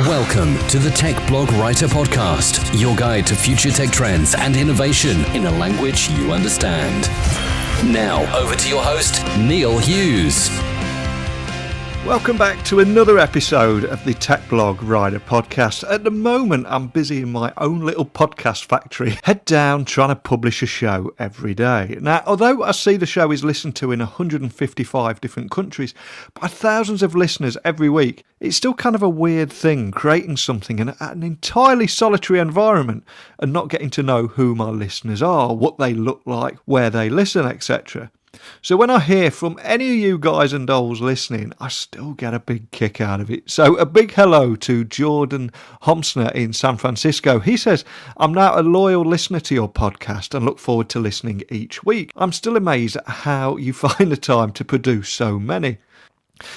Welcome to the Tech Blog Writer Podcast, your guide to future tech trends and innovation in a language you understand. Now, over to your host, Neil Hughes. Welcome back to another episode of the Tech Blog Writer Podcast. At the moment, I'm busy in my own little podcast factory, head down trying to publish a show every day. Now, although I see the show is listened to in 155 different countries by thousands of listeners every week, it's still kind of a weird thing creating something in an entirely solitary environment and not getting to know who my listeners are, what they look like, where they listen, etc. So when I hear from any of you guys and dolls listening, I still get a big kick out of it. So a big hello to Jordan Homsner in San Francisco. He says, I'm now a loyal listener to your podcast and look forward to listening each week. I'm still amazed at how you find the time to produce so many.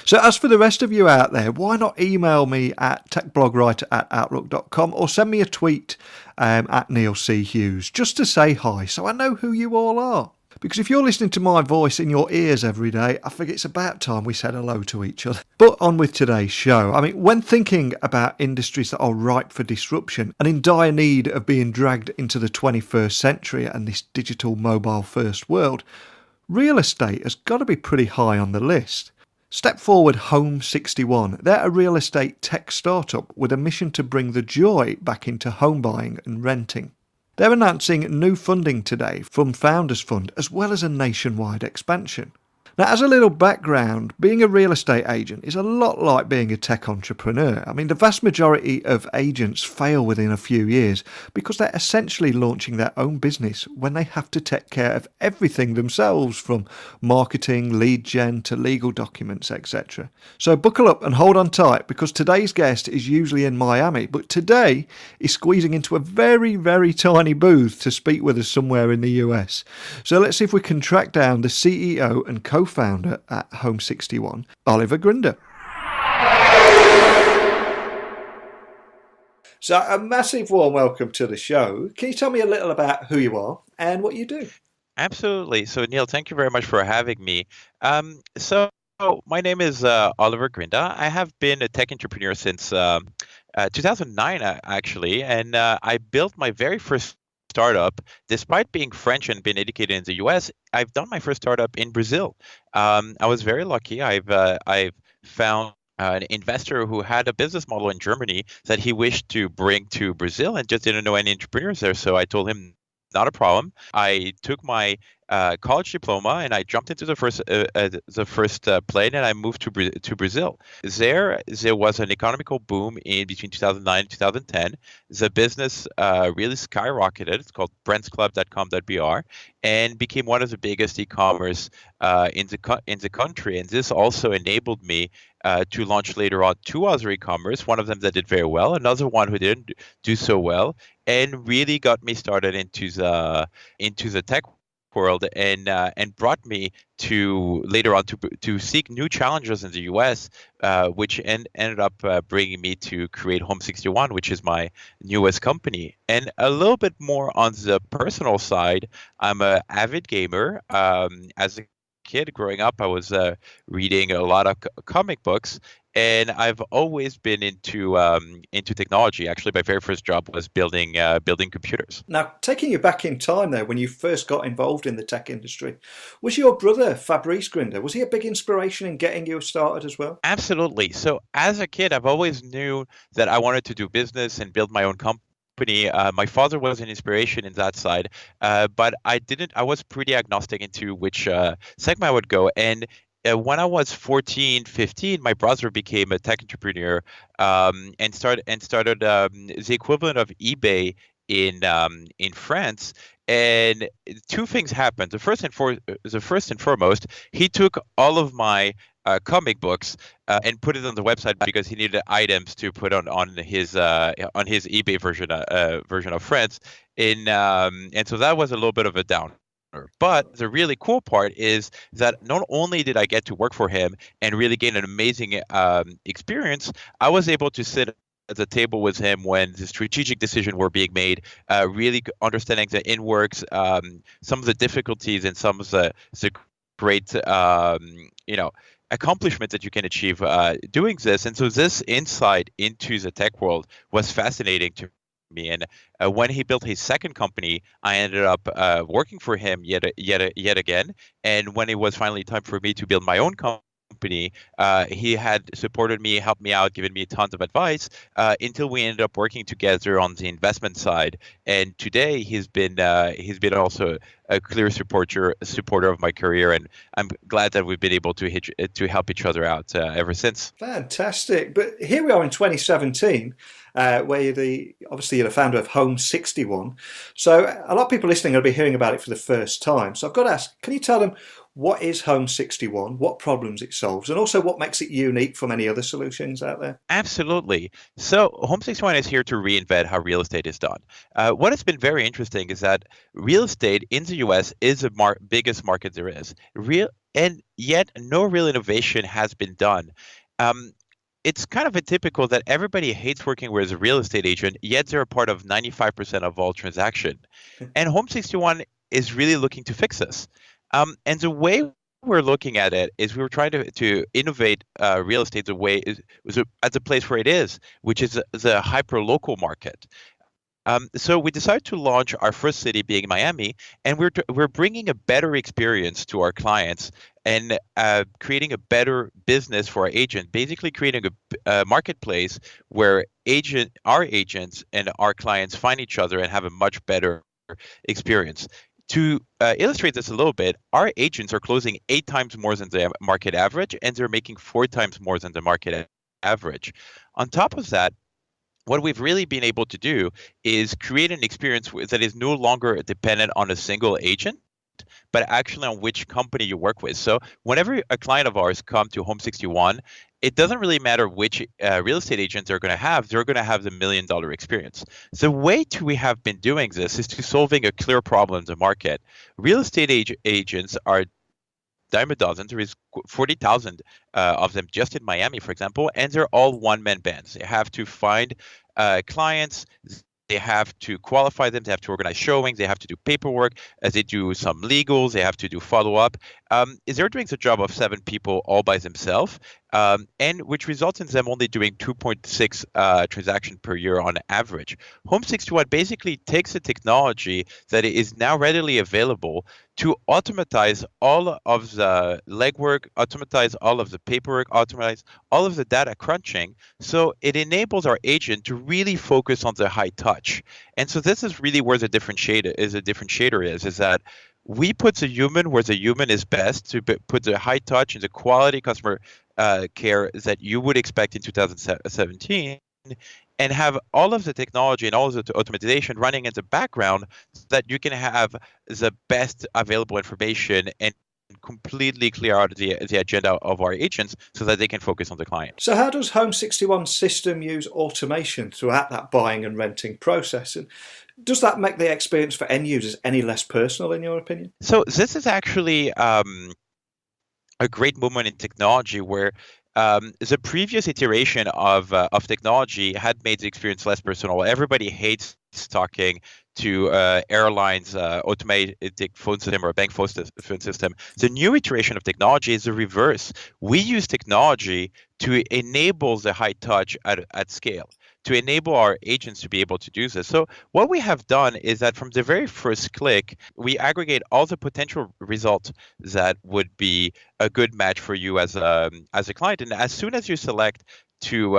So as for the rest of you out there, why not email me at techblogwriter@outlook.com or send me a tweet at Neil C. Hughes just to say hi so I know who you all are. Because if you're listening to my voice in your ears every day, I think it's about time we said hello to each other. But on with today's show. I mean, when thinking about industries that are ripe for disruption and in dire need of being dragged into the 21st century and this digital mobile first world, real estate has got to be pretty high on the list. Step forward Home61. They're a real estate tech startup with a mission to bring the joy back into home buying and renting. They're announcing new funding today from Founders Fund as well as a nationwide expansion. Now, as a little background, being a real estate agent is a lot like being a tech entrepreneur. I mean, the vast majority of agents fail within a few years because they're essentially launching their own business when they have to take care of everything themselves, from marketing, lead gen to legal documents, etc. So buckle up and hold on tight, because today's guest is usually in Miami, but today is squeezing into a very, very tiny booth to speak with us somewhere in the US. So let's see if we can track down the CEO and co-founder at Home61, Olivier Grinda. So a massive warm welcome to the show. Can you tell me a little about who you are and what you do? Absolutely. So, Neil, thank you very much for having me. So my name is Olivier Grinda. I have been a tech entrepreneur since 2009, actually, and I built my very first startup. Despite being French and being educated in the US, I've done my first startup in Brazil. I was very lucky. I've found an investor who had a business model in Germany that he wished to bring to Brazil and just didn't know any entrepreneurs there. So I told him, not a problem. I took my college diploma and I jumped into the first plane and I moved to Brazil. There was an economical boom in between 2009 and 2010. The business really skyrocketed. It's called brandsclub.com.br and became one of the biggest e-commerce in the country. And this also enabled me to launch later on two other e-commerce, one of them that did very well, another one who didn't do so well, and really got me started into the tech world and brought me to later on to seek new challenges in the US, which ended up bringing me to create Home61, which is my newest company. And a little bit more on the personal side, I'm an avid gamer. As a kid growing up, I was reading a lot of comic books, and I've always been into technology. Actually, my very first job was building computers. Now, taking you back in time there, when you first got involved in the tech industry, was your brother Fabrice Grinda, was he a big inspiration in getting you started as well? Absolutely. So as a kid, I've always knew that I wanted to do business and build my own company. My father was an inspiration in that side, but I was pretty agnostic into which segment I would go. And when I was 14, 15, my brother became a tech entrepreneur and started the equivalent of eBay in France. And two things happened. The first and foremost, he took all of my comic books and put it on the website because he needed items to put on his eBay version of France. And so that was a little bit of a down. But the really cool part is that not only did I get to work for him and really gain an amazing experience, I was able to sit at the table with him when the strategic decisions were being made, really understanding the in-works, some of the difficulties and some of the great, accomplishment that you can achieve doing this. And so this insight into the tech world was fascinating to me. And when he built his second company, I ended up working for him yet again. And when it was finally time for me to build my own company, he had supported me, helped me out, given me tons of advice until we ended up working together on the investment side. And today he's been also a clear supporter of my career, and I'm glad that we've been able to help each other out ever since. Fantastic! But here we are in 2017, where you're the founder of Home61. So a lot of people listening will be hearing about it for the first time. So I've got to ask, can you tell them what is Home61, what problems it solves, and also what makes it unique from any other solutions out there? Absolutely. So Home61 is here to reinvent how real estate is done. What has been very interesting is that real estate in the US is the biggest market there is. And yet no real innovation has been done. It's kind of atypical that everybody hates working with a real estate agent, yet they're a part of 95% of all transactions. And Home61 is really looking to fix this. And the way we're looking at it is we were trying to innovate real estate as a place where it is, which is the hyper-local market. So we decided to launch our first city being Miami, and we're bringing a better experience to our clients and creating a better business for our agent, basically creating a marketplace where our agents and our clients find each other and have a much better experience. To illustrate this a little bit, our agents are closing 8 times more than the market average, and they're making 4 times more than the market average. On top of that, what we've really been able to do is create an experience that is no longer dependent on a single agent, but actually on which company you work with. So whenever a client of ours come to Home61, it doesn't really matter which real estate agent they're going to have the $1 million experience. The way we have been doing this is to solving a clear problem in the market. Real estate agents are dime a dozen. There is 40,000 of them just in Miami, for example, and they're all one-man bands. They have to find clients. They have to qualify them. They have to organize showings. They have to do paperwork. As they do some legals. They have to do follow-up. They're doing the job of 7 people all by themselves, and which results in them only doing 2.6 transactions per year on average. Home61 basically takes the technology that is now readily available to automatize all of the legwork, automatize all of the paperwork, automatize all of the data crunching. So it enables our agent to really focus on the high touch. And so this is really where the differentiator is that we put the human where the human is best, to put the high touch and the quality customer care that you would expect in 2017, and have all of the technology and all of the automation running in the background so that you can have the best available information and completely clear out the agenda of our agents so that they can focus on the client. So how does Home61's system use automation throughout that buying and renting process? And does that make the experience for end users any less personal, in your opinion? So this is actually a great moment in technology where the previous iteration of technology had made the experience less personal. Everybody hates talking to airlines, automatic phone system or a bank phone system. The new iteration of technology is the reverse. We use technology to enable the high touch at scale, to enable our agents to be able to do this. So what we have done is that from the very first click, we aggregate all the potential results that would be a good match for you as a client. And as soon as you select to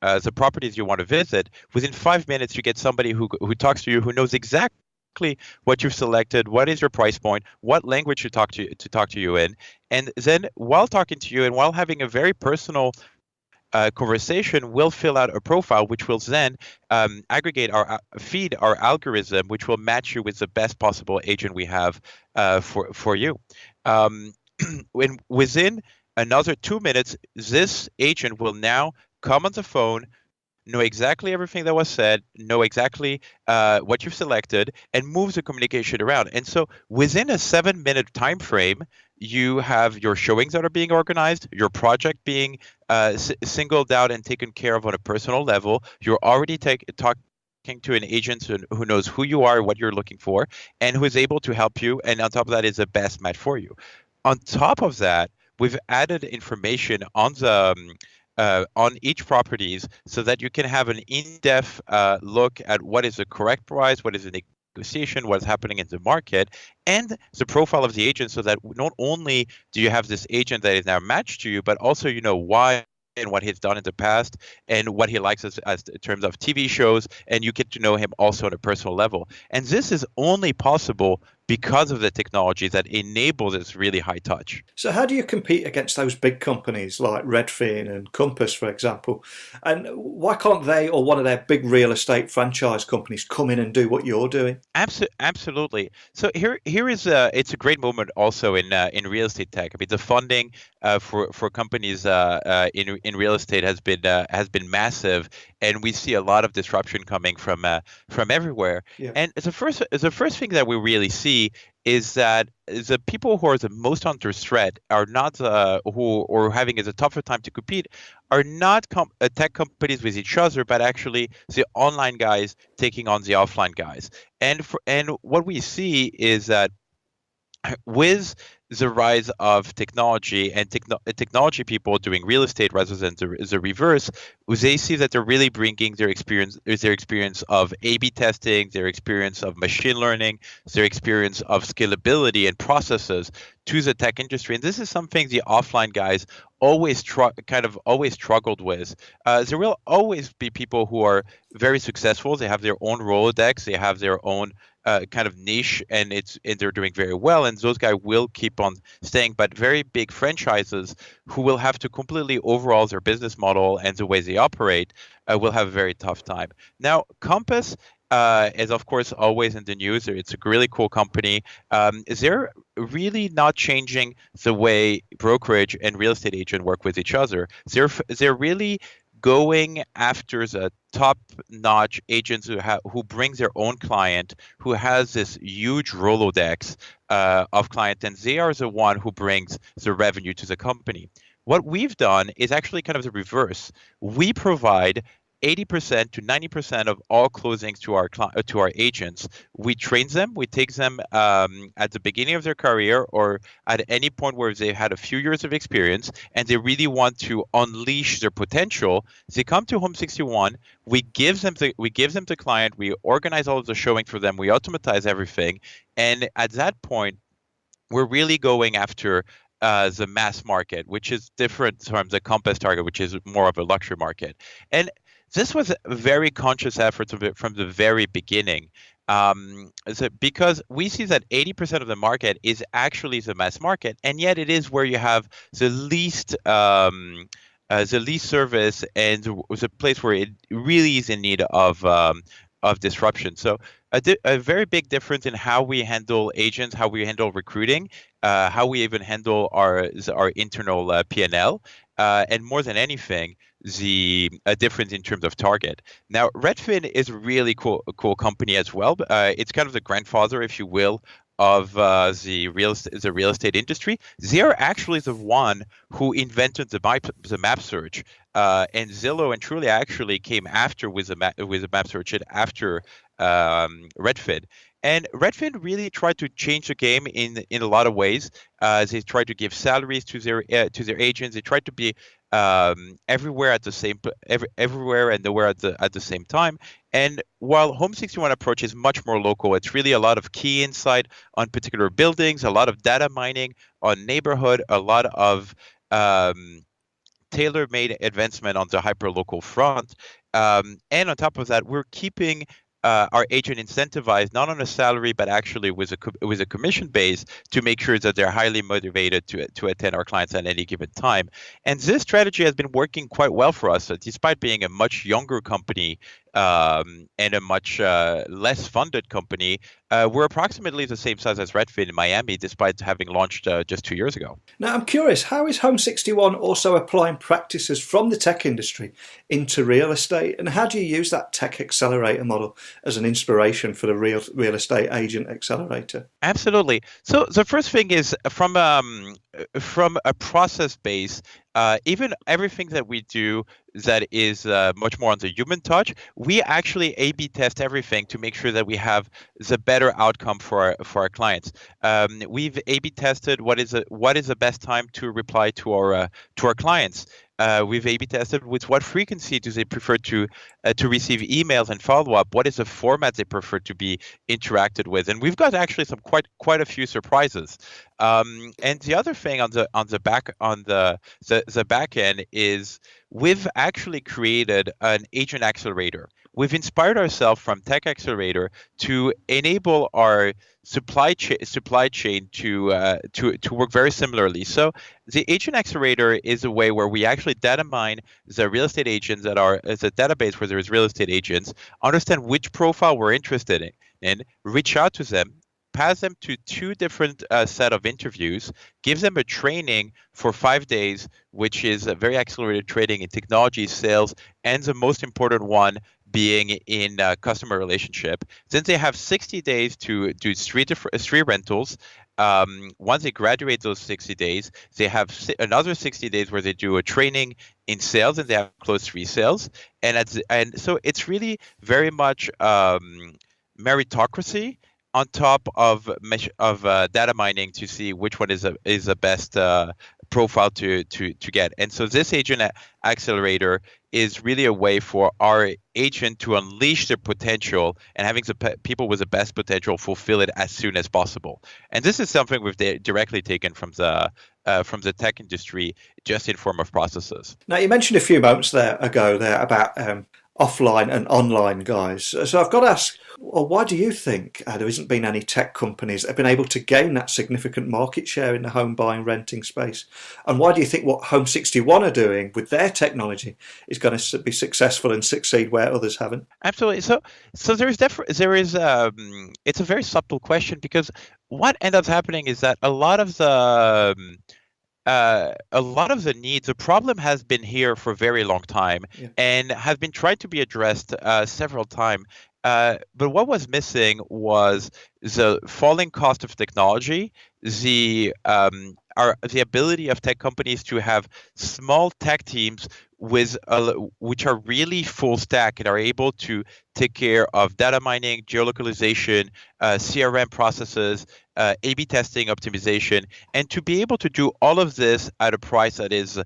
the properties you want to visit, within 5 minutes you get somebody who talks to you, who knows exactly what you've selected, what is your price point, what language to talk to you in, and then while talking to you and while having a very personal conversation, we'll fill out a profile, which will then feed our algorithm, which will match you with the best possible agent we have for you. When within another 2 minutes, this agent will now come on the phone, know exactly everything that was said, know exactly what you've selected, and move the communication around. And so within a 7-minute time frame, you have your showings that are being organized, your project being singled out and taken care of on a personal level. You're already talking to an agent who knows who you are, what you're looking for, and who is able to help you. And on top of that is the best match for you. On top of that, we've added information on the on each properties so that you can have an in-depth look at what is the correct price, what is the negotiation, what's happening in the market, and the profile of the agent, so that not only do you have this agent that is now matched to you, but also you know why and what he's done in the past and what he likes as in terms of TV shows, and you get to know him also on a personal level. And this is only possible because of the technology that enables this really high touch. So how do you compete against those big companies like Redfin and Compass, for example? And why can't they or one of their big real estate franchise companies come in and do what you're doing? Absolutely. So here is it's a great moment also in real estate tech. I mean, the funding for companies in real estate has been massive, and we see a lot of disruption coming from everywhere. Yeah. And the first thing that we really see is that the people who are the most under threat are not who or having a tougher time to compete are not tech companies with each other, but actually the online guys taking on the offline guys. And what we see is that with the rise of technology and technology people doing real estate rather than the reverse, they see that they're really bringing their experience of A/B testing, their experience of machine learning, their experience of scalability and processes to the tech industry. And this is something the offline guys always struggled with. There will always be people who are very successful. They have their own Rolodex. They have their own kind of niche, and they're doing very well, and those guys will keep on staying. But very big franchises who will have to completely overhaul their business model and the way they operate will have a very tough time. Now, Compass is of course always in the news. It's a really cool company. They're really not changing the way brokerage and real estate agent work with each other. They're really going after the top-notch agents who brings their own client, who has this huge Rolodex of clients, and they are the one who brings the revenue to the company. What we've done is actually kind of the reverse. We provide 80% to 90% of all closings to our agents. We train them. We take them at the beginning of their career or at any point where they've had a few years of experience and they really want to unleash their potential. They come to Home61. We give them the client. We organize all of the showings for them. We automatize everything, and at that point, we're really going after the mass market, which is different from the Compass target, which is more of a luxury market. And this was a very conscious effort from the very beginning, because we see that 80% of the market is actually the mass market, and yet it is where you have the least service and the place where it really is in need of disruption. So a very big difference in how we handle agents, how we handle recruiting, how we even handle our internal P&L, and more than anything, the difference in terms of target. Now, Redfin is a really cool company as well. It's kind of the grandfather, if you will, of the real estate industry. They are actually the one who invented the map search, and Zillow and Trulia actually came after with the map search and after Redfin. And Redfin really tried to change the game in a lot of ways. They tried to give salaries to their agents. They tried to be everywhere and nowhere at the same time. And while Home61 approach is much more local, it's really a lot of key insight on particular buildings, a lot of data mining on neighborhood, a lot of tailor-made advancement on the hyper-local front. And on top of that, we're keeping our agent incentivized not on a salary, but actually with a commission base to make sure that they're highly motivated to attend our clients at any given time. And this strategy has been working quite well for us, despite being a much younger company and a much less funded company. We're approximately the same size as Redfin in Miami, despite having launched just 2 years ago. Now, I'm curious, how is Home61 also applying practices from the tech industry into real estate? And how do you use that tech accelerator model as an inspiration for the real estate agent accelerator? Absolutely. So the first thing is from a process base, even everything that we do that is much more on the human touch, we actually A/B test everything to make sure that we have the better outcome for our clients. We've A/B tested what is the best time to reply to our clients. We've A/B tested with what frequency do they prefer to receive emails and follow up. What is the format they prefer to be interacted with, and we've got actually some quite a few surprises. And the other thing on the back end is we've actually created an agent accelerator. We've inspired ourselves from Tech Accelerator to enable our supply chain to work very similarly. So the agent accelerator is a way where we actually data mine the real estate agents that are as a database where there is real estate agents, understand which profile we're interested in, and reach out to them, pass them to two different set of interviews, gives them a training for 5 days, which is a very accelerated training in technology, sales, and the most important one being in customer relationship. Then they have 60 days to do three rentals. Once they graduate those 60 days, they have another 60 days where they do a training in sales, and they have close 3 sales. And so it's really very much meritocracy on top of data mining to see which one is the best profile to get. And so this agent accelerator is really a way for our agent to unleash their potential and having the people with the best potential fulfill it as soon as possible. And this is something we've directly taken from the tech industry, just in form of processes. Now, you mentioned a few moments ago about offline and online guys. So I've got to ask, well, why do you think there hasn't been any tech companies that have been able to gain that significant market share in the home buying renting space? And why do you think what Home61 are doing with their technology is going to be successful and succeed where others haven't? Absolutely. So it's a very subtle question, because what ends up happening is that a lot of the needs, the problem has been here for a very long time, and has been tried to be addressed several times. But what was missing was the falling cost of technology, the ability of tech companies to have small tech teams which are really full stack and are able to take care of data mining, geolocalization, CRM processes, A/B testing, optimization, and to be able to do all of this at a price that is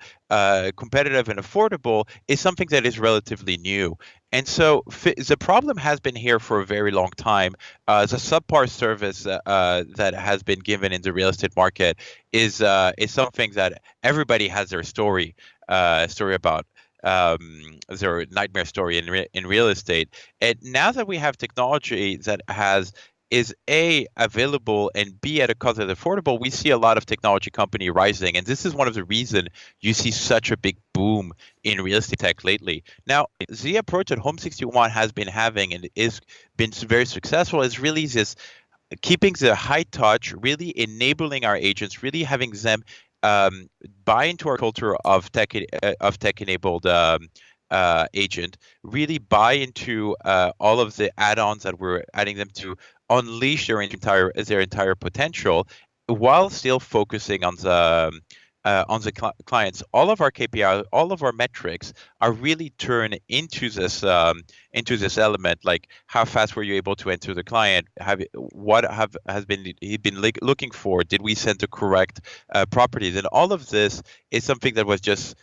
competitive and affordable is something that is relatively new. And so the problem has been here for a very long time. The subpar service that has been given in the real estate market is something that everybody has their story about. Their nightmare story in real estate. And now that we have technology that is A, available, and B, at a cost that's affordable, we see a lot of technology company rising. And this is one of the reasons you see such a big boom in real estate tech lately. Now, the approach that Home61 has been having and is been very successful is really this keeping the high touch, really enabling our agents, really having them buy into our culture of tech-enabled agent, really buy into all of the add-ons that we're adding them to unleash their entire potential, while still focusing on the clients. All of our KPIs, all of our metrics are really turned into this element, like how fast were you able to enter the client? Has he been looking for? Did we send the correct properties? And all of this is something that was just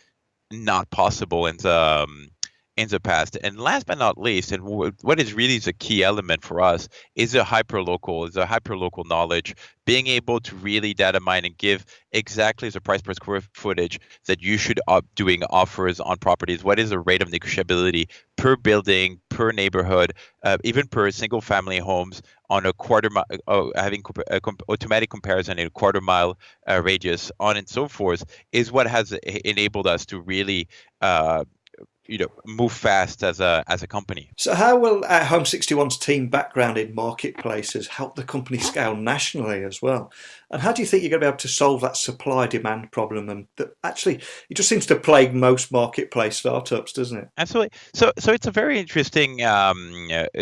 not possible in the past. And last but not least, and what is really the key element for us is the hyperlocal knowledge, being able to really data mine and give exactly the price per square footage that you should doing offers on properties. What is the rate of negotiability per building, per neighborhood, even per single family homes on a quarter mile, having automatic comparison in a quarter mile radius, on and so forth, is what has enabled us to really move fast as a company. So how will Home61's team background in marketplaces help the company scale nationally as well? And how do you think you're going to be able to solve that supply-demand problem? And that actually, it just seems to plague most marketplace startups, doesn't it? Absolutely. So it's a very interesting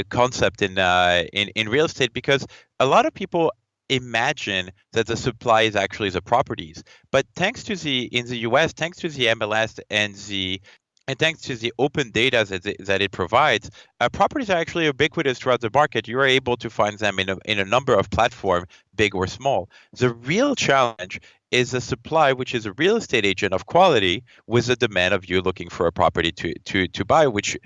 concept in real estate, because a lot of people imagine that the supply is actually the properties. But in the US, thanks to the MLS and thanks to the open data that it provides, properties are actually ubiquitous throughout the market. You are able to find them in a number of platforms, big or small. The real challenge is the supply, which is a real estate agent of quality with the demand of you looking for a property to buy, which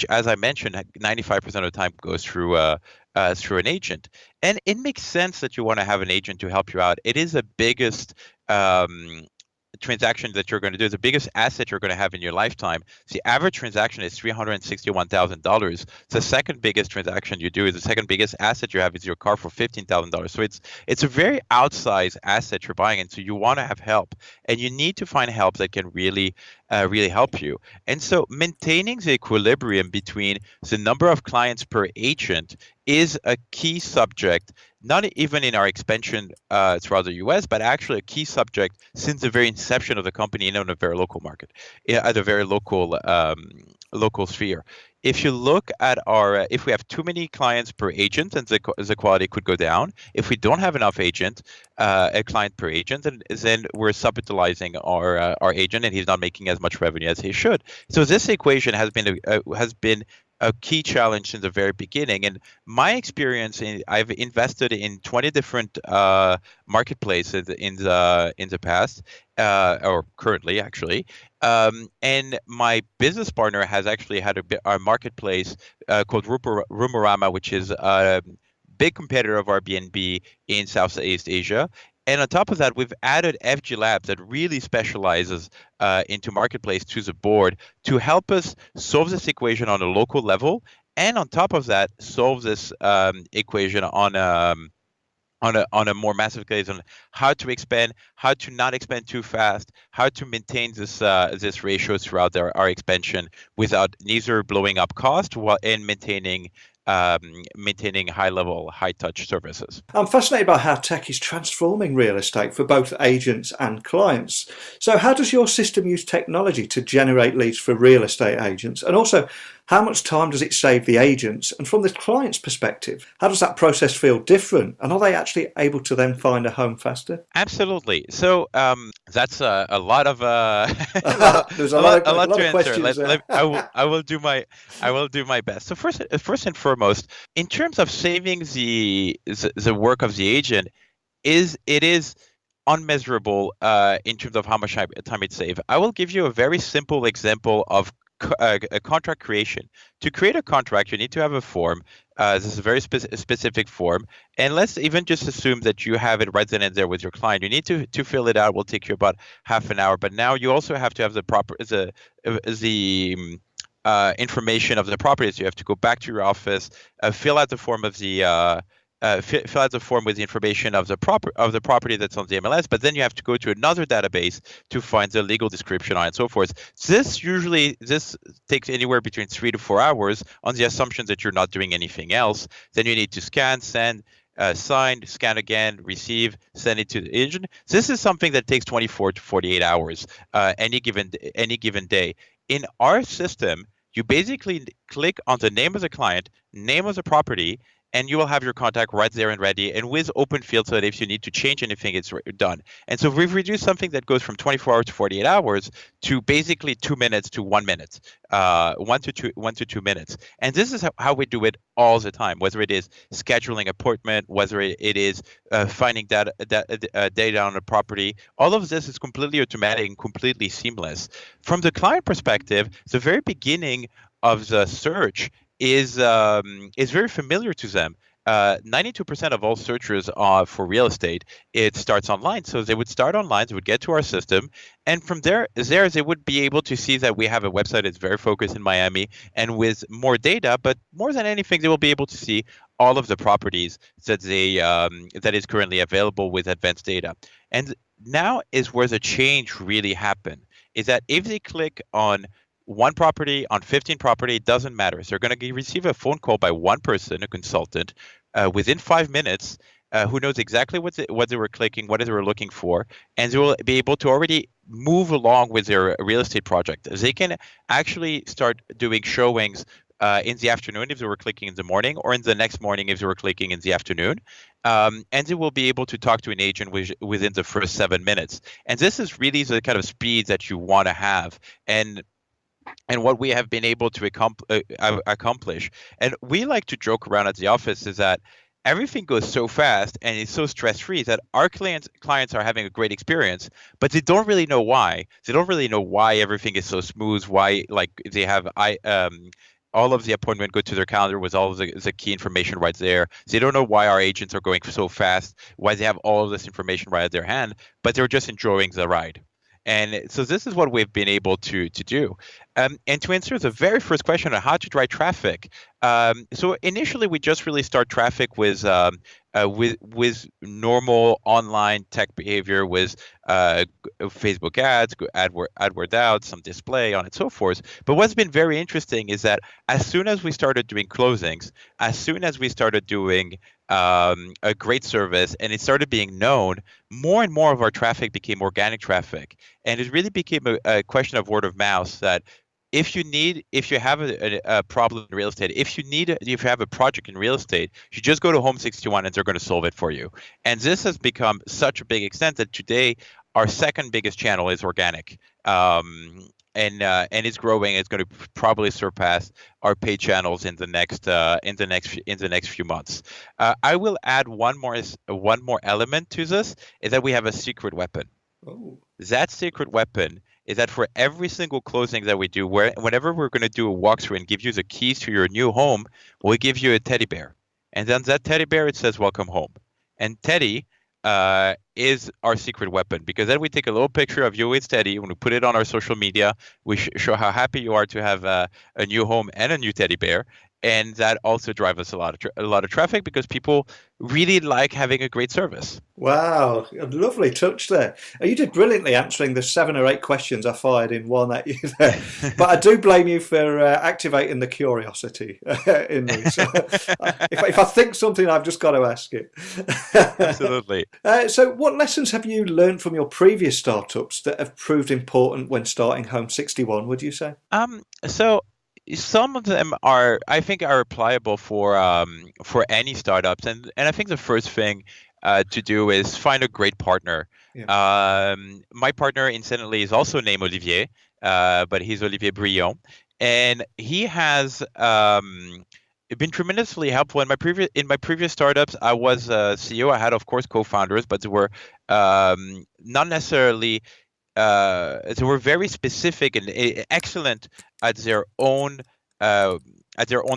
as I mentioned, 95% of the time goes through an agent. And it makes sense that you want to have an agent to help you out. It is the biggest transaction that you're going to do, the biggest asset you're going to have in your lifetime. The average transaction is $361,000. The second biggest transaction you do is the second biggest asset you have is your car for $15,000. So it's a very outsized asset you're buying, and so you want to have help, and you need to find help that can really help you. And so maintaining the equilibrium between the number of clients per agent is a key subject, not even in our expansion throughout the US, but actually a key subject since the very inception of the company in a very local market, at a very local sphere. If you look at if we have too many clients per agent, then the quality could go down. If we don't have enough a client per agent, then we're subutilizing our agent, and he's not making as much revenue as he should. So this equation has been a key challenge since the very beginning. And my experience, I've invested in 20 different marketplaces in the past, or currently actually. And my business partner has actually had a marketplace called Roomorama, which is a big competitor of Airbnb in Southeast Asia. And on top of that, we've added FG Labs that really specializes into marketplace to the board to help us solve this equation on a local level. And on top of that, solve this equation on a more massive case on how to expand, how to not expand too fast, how to maintain this ratio throughout our expansion without neither blowing up cost and maintaining high-level, high-touch services. I'm fascinated by how tech is transforming real estate for both agents and clients. So how does your system use technology to generate leads for real estate agents? And also, how much time does it save the agents? And from the client's perspective, how does that process feel different? And are they actually able to then find a home faster? Absolutely. So that's a lot of There's a lot to of answer. I will do my best. So first and foremost, in terms of saving the work of the agent, it is unmeasurable in terms of how much time it saves. I will give you a very simple example of a contract creation. To create a contract, you need to have a form. This is a very specific form. And let's even just assume that you have it right then and there with your client. You need to fill it out. It will take you about half an hour. But now you also have to have the information of the properties. You have to go back to your office, fill out the form of the fill out the form with the information of the property that's on the MLS, but then you have to go to another database to find the legal description on it and so forth. This takes anywhere between 3 to 4 hours on the assumption that you're not doing anything else. Then you need to scan, send, sign, scan again, receive, send it to the agent. This is something that takes 24 to 48 hours any given day. In our system, you basically click on the name of the client, name of the property, and you will have your contact right there and ready, and with open field so that if you need to change anything, it's done. And so we've reduced something that goes from 24 hours to 48 hours to basically 2 minutes to 1 minute, 1 to 2 minutes. And this is how we do it all the time, whether it is scheduling appointment, whether it is finding data on a property. All of this is completely automatic and completely seamless. From the client perspective, the very beginning of the search is very familiar to them. 92% of all searchers for real estate, it starts online. So they would start online, they would get to our system, and from there they would be able to see that we have a website that's very focused in Miami and with more data. But more than anything, they will be able to see all of the properties that is currently available with advanced data. And now is where the change really happened. Is that if they click on one property, on 15 property, it doesn't matter. So they're going to receive a phone call by one person, a consultant, within 5 minutes, who knows exactly what they were clicking, what they were looking for, and they will be able to already move along with their real estate project. They can actually start doing showings in the afternoon if they were clicking in the morning, or in the next morning if they were clicking in the afternoon. and it will be able to talk to an agent within the first 7 minutes. And this is really the kind of speed that you want to have. And what we have been able to accomplish. And we like to joke around at the office is that everything goes so fast and it's so stress-free that our clients are having a great experience, but they don't really know why. They don't really know why everything is so smooth, why like they have all of the appointment go to their calendar with all of the key information right there. They don't know why our agents are going so fast, why they have all of this information right at their hand, but they're just enjoying the ride. And so this is what we've been able to do. And to answer the very first question on how to drive traffic, so initially we just really start traffic with normal online tech behavior, with Facebook ads, AdWord out, some display on and so forth. But what's been very interesting is that as soon as we started doing closings, as soon as we started doing a great service and it started being known, more and more of our traffic became organic traffic. And it really became a question of word of mouth that if you have a problem in real estate, if you have a project in real estate, you just go to Home61 and they're going to solve it for you. And this has become such a big extent that today our second biggest channel is organic. And it's growing. It's going to probably surpass our paid channels in the next few months. I will add one more element to this, is that we have a secret weapon. Oh. That secret weapon is that for every single closing that we do, whenever we're going to do a walkthrough and give you the keys to your new home, we'll give you a teddy bear. And then that teddy bear, it says welcome home. And Teddy is our secret weapon, because then we take a little picture of you with Teddy. When we put it on our social media, we show how happy you are to have a new home and a new teddy bear. And that also drives us a lot of traffic, because people really like having a great service. Wow, a lovely touch there. You did brilliantly answering the 7 or 8 questions I fired in one at you there. But I do blame you for activating the curiosity in me. So if I think something, I've just got to ask it. Absolutely. So what lessons have you learned from your previous startups that have proved important when starting Home61, would you say? So some of them are applicable for any startups, and I think the first thing to do is find a great partner. Yeah. My partner, incidentally, is also named Olivier, but he's Olivier Grinda, and he has been tremendously helpful. In my previous startups, I was a CEO. I had, of course, co-founders, but they were not necessarily. They were very specific and excellent at their own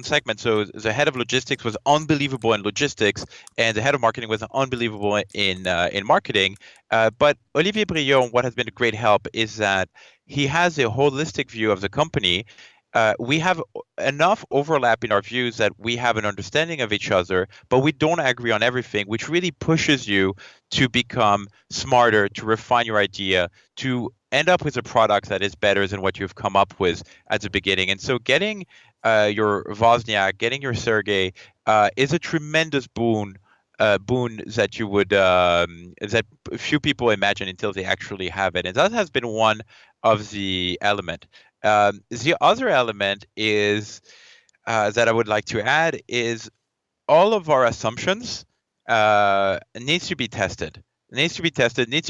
segment. So the head of logistics was unbelievable in logistics, and the head of marketing was unbelievable in marketing. But Olivier Grinda, what has been a great help is that he has a holistic view of the company. We have enough overlap in our views that we have an understanding of each other, but we don't agree on everything, which really pushes you to become smarter, to refine your idea, to end up with a product that is better than what you've come up with at the beginning. And so getting your Wozniak, getting your Sergey is a tremendous boon that you would that few people imagine until they actually have it. And that has been one of the element. The other element is that I would like to add is all of our assumptions needs to be tested. Needs to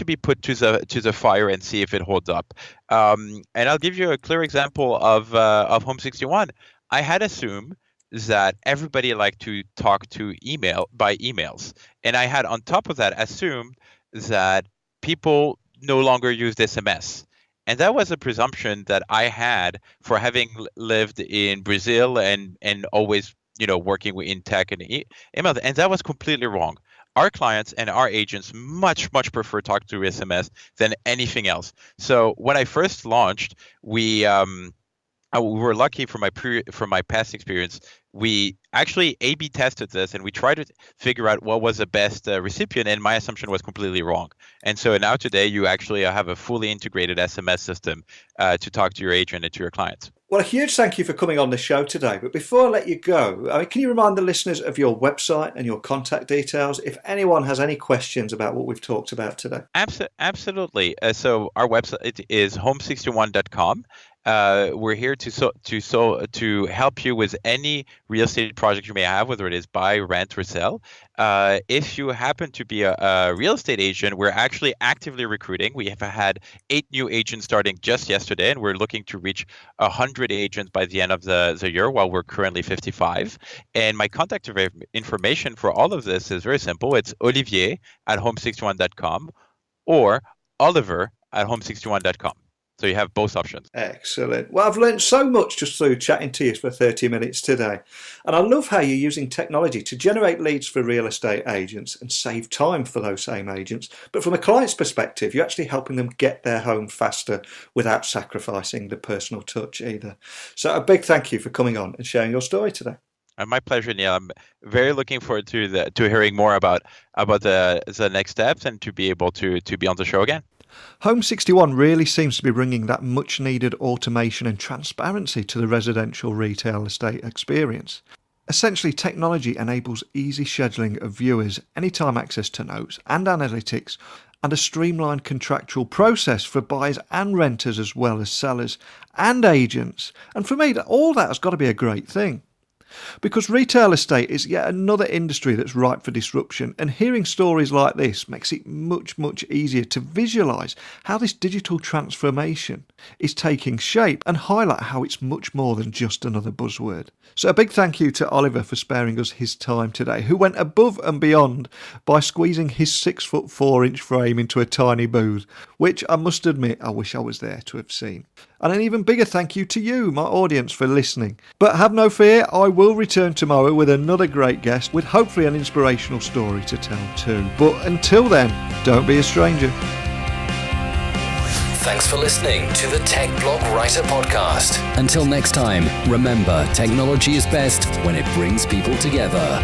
be put to the fire and see if it holds up. And I'll give you a clear example of Home61. I had assumed that everybody liked to talk by emails, and I had on top of that assumed that people no longer used SMS. And that was a presumption that I had for having lived in Brazil and always, working in tech and email. And that was completely wrong. Our clients and our agents much prefer talk through SMS than anything else. So when I first launched, we were lucky from my past experience. We actually A/B tested this, and we tried to figure out what was the best recipient, and my assumption was completely wrong. And so now today, you actually have a fully integrated SMS system to talk to your agent and to your clients. Well, a huge thank you for coming on the show today. But before I let you go, can you remind the listeners of your website and your contact details if anyone has any questions about what we've talked about today? Absolutely. So our website is home61.com. We're here to help you with any real estate project you may have, whether it is buy, rent, or sell. If you happen to be a real estate agent, we're actually actively recruiting. We have had 8 new agents starting just yesterday, and we're looking to reach 100 agents by the end of the year, while we're currently 55. And my contact information for all of this is very simple. It's Olivier at home61.com or Oliver at home61.com. So you have both options. Excellent. Well, I've learned so much just through chatting to you for 30 minutes today. And I love how you're using technology to generate leads for real estate agents and save time for those same agents. But from a client's perspective, you're actually helping them get their home faster without sacrificing the personal touch either. So a big thank you for coming on and sharing your story today. My pleasure, Neil. I'm very looking forward to hearing more about the next steps and to be able to be on the show again. Home61 really seems to be bringing that much needed automation and transparency to the residential retail estate experience. Essentially, technology enables easy scheduling of viewers, anytime access to notes and analytics, and a streamlined contractual process for buyers and renters as well as sellers and agents. And for me, all that has got to be a great thing. Because retail estate is yet another industry that's ripe for disruption, and hearing stories like this makes it much, much easier to visualise how this digital transformation is taking shape and highlight how it's much more than just another buzzword. So a big thank you to Oliver for sparing us his time today, who went above and beyond by squeezing his 6'4" frame into a tiny booth, which I must admit I wish I was there to have seen. And an even bigger thank you to you, my audience, for listening. But have no fear, I will return tomorrow with another great guest with hopefully an inspirational story to tell too. But until then, don't be a stranger. Thanks for listening to the Tech Blog Writer Podcast. Until next time, remember, technology is best when it brings people together.